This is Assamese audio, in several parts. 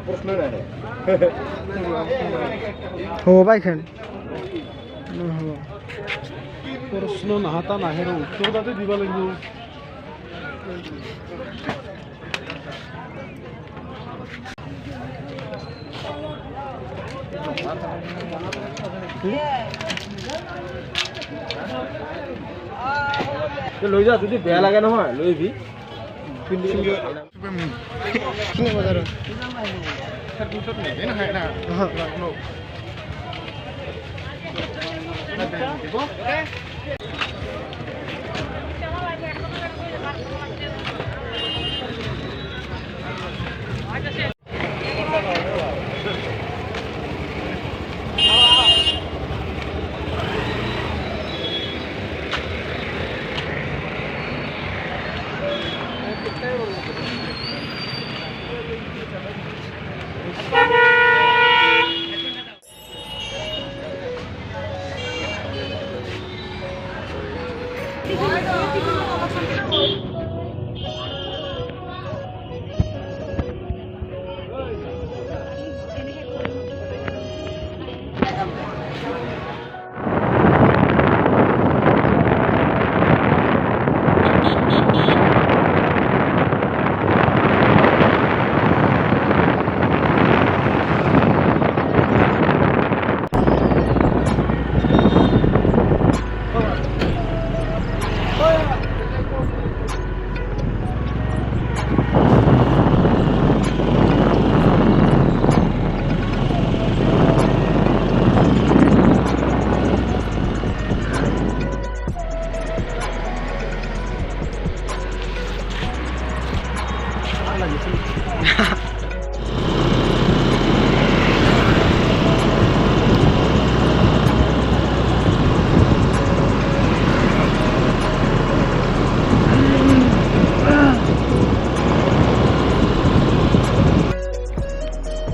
प्रश्न नाही हो बायखान प्रश्न नाहता नाहे उत्तर ताते दिबा লাগিব লৈ যা যদি বেয়া লাগে নহয় লৈ আহিবি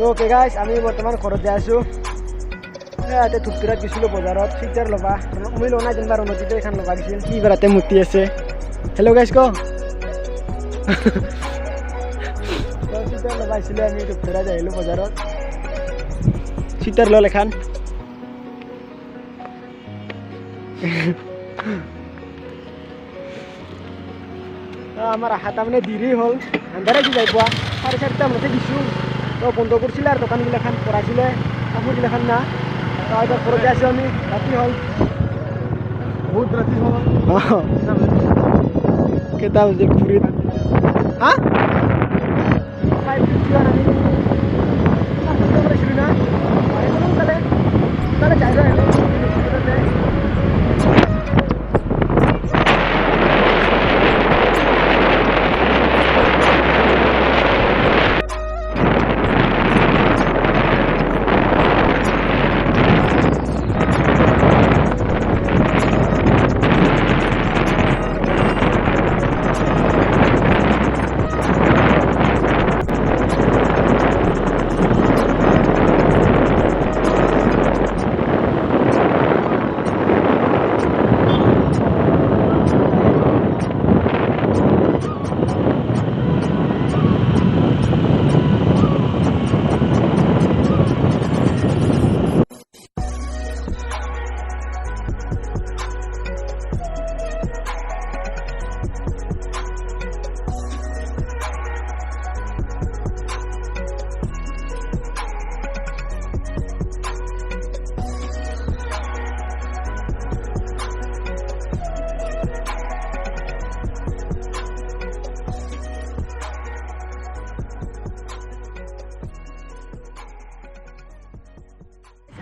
ओके गाइस আমি বৰ্তমান ঘৰত যাই আছো ইয়াতে থুকতুৰাত গৈছিলো বজাৰত ফিল্টাৰ লবা মই লোনা দিনবাৰ নদীতে এখন লবা গৈছিল কি বাৰতে মূৰ্তি আছে হেল্ল' গাইস কো ফিল্টাৰ লবাইছিলো আমি থুকতুৰা যাইলো বজাৰত ফিল্টাৰ লল এখন আমাৰ হাত মানে দেৰি হল আন্ধাৰে কি যাই পোৱা 4:30টা মানতে দিছো তো বন্ধ করছিল আর দোকানগুলো পড়াইছিলে কাপড়গুলো না তো এবার ঘরে যাইছো আমি রাত্রি হল বহুত রাত্রি হল কেটা বাজে ঘুরি হ্যাঁ তাহলে যাই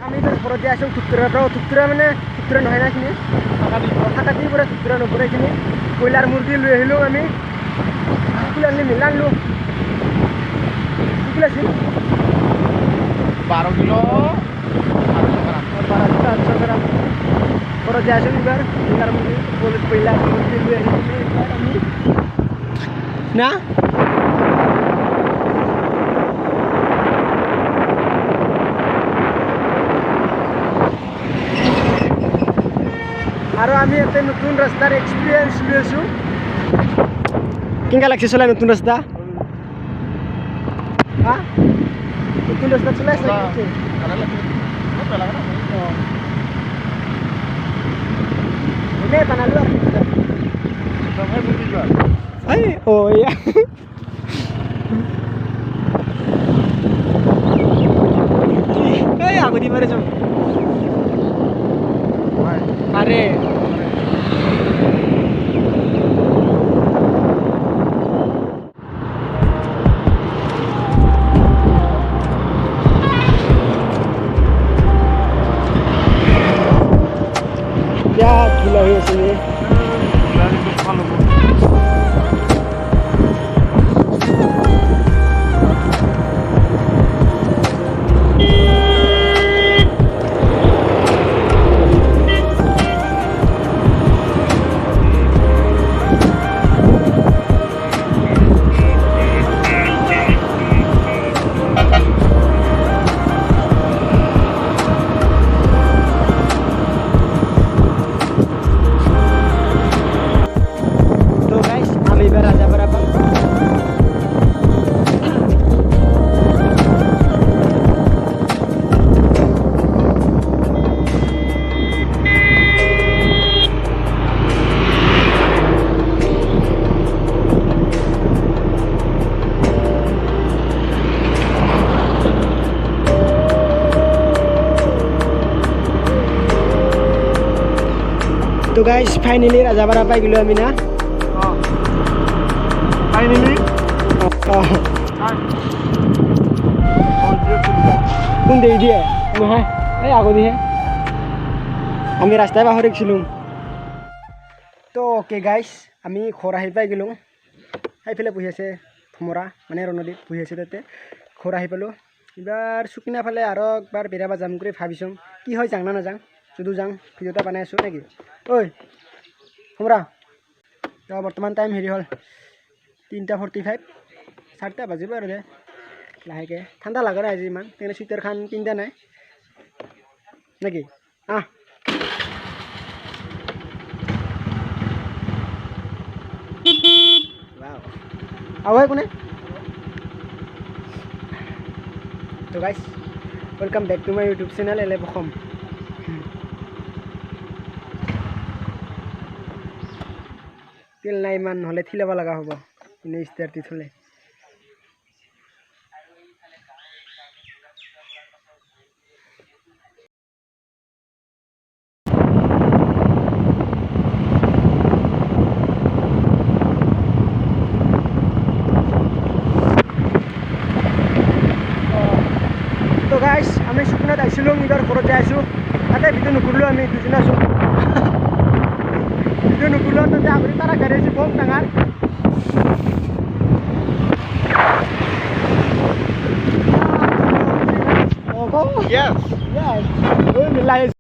আমি ঘৰত যাই আছো থুকতুৰা মানে থুকতুৰা নহয় না খিনি হাতাতি পৰা থুকতুৰা নপৰে খিনি কয়লাৰ মুৰ্গী লৈ আহিলো আমি কিলো আনি মিলালো কিলো আছিল 12 কিলো 800 গ্রাম ঘৰত যাই আছো এবাৰ কয়লাৰ মুৰ্গী লৈ আহিলো না আৰু আমি ইয়াতে নতুন ৰাস্তাৰ এক্সপিৰিয়েঞ্চ লৈ আছোঁ কেনেকুৱা লাগছে চলাই নতুন ৰাস্তা হা নতুন ৰাস্তা চলাই আছে এনেই বানালোঁ আৰু এয়া এই আগতে মারে যাও আরে ya ধুলা হয়ে আছে তো গাইস ফাইনালি রাজাপাড়া পাই গেলো আমি না ফাইনালি কোন দেই দিয়ে নহয় এই আগো দিয়ে আমি রাস্তায় বাহরে গেছিলাম তো ওকে গাইস আমি ঘর আহি পাই গেলো সেইফালে বহি আছে থমৰা মানে ৰণদীপ বহি আছে তাতে ঘৰ আহি পালোঁ এবাৰ চুকিনা ফালে আৰু একবাৰ বেৰাবা যাম কৰি ভাবিছোঁ কি হয় যাং না নাযাং যদি যাং ভিডিঅ' এটা বনাই আছোঁ নেকি ঐ থমৰা বৰ্তমান টাইম হেৰি হ'ল 3:45 4টা বাজিব আৰু দে লাহেকৈ ঠাণ্ডা লাগা নাই আজি ইমান সেইকাৰণে চুইটাৰখন পিন্ধা নাই নেকি আও কোনে তো guys welcome back to my YouTube channel এলে বখম তেল নাই মান হলে থিলাব লাগা হ'ব ইনে স্টার্ট থলে তো গাইস আমি সুকুনাত আইছিলোঁ নিজৰ ঘৰত যাই আছোঁ তাতে ভিডিঅ' নকৰিলোঁ আমি দুজনে আছোঁ ভিডিঅ' নকৰিলোঁ তাতে আগতে তাৰা গাড়ী আছে বম ডাঙৰ Yes. Yes.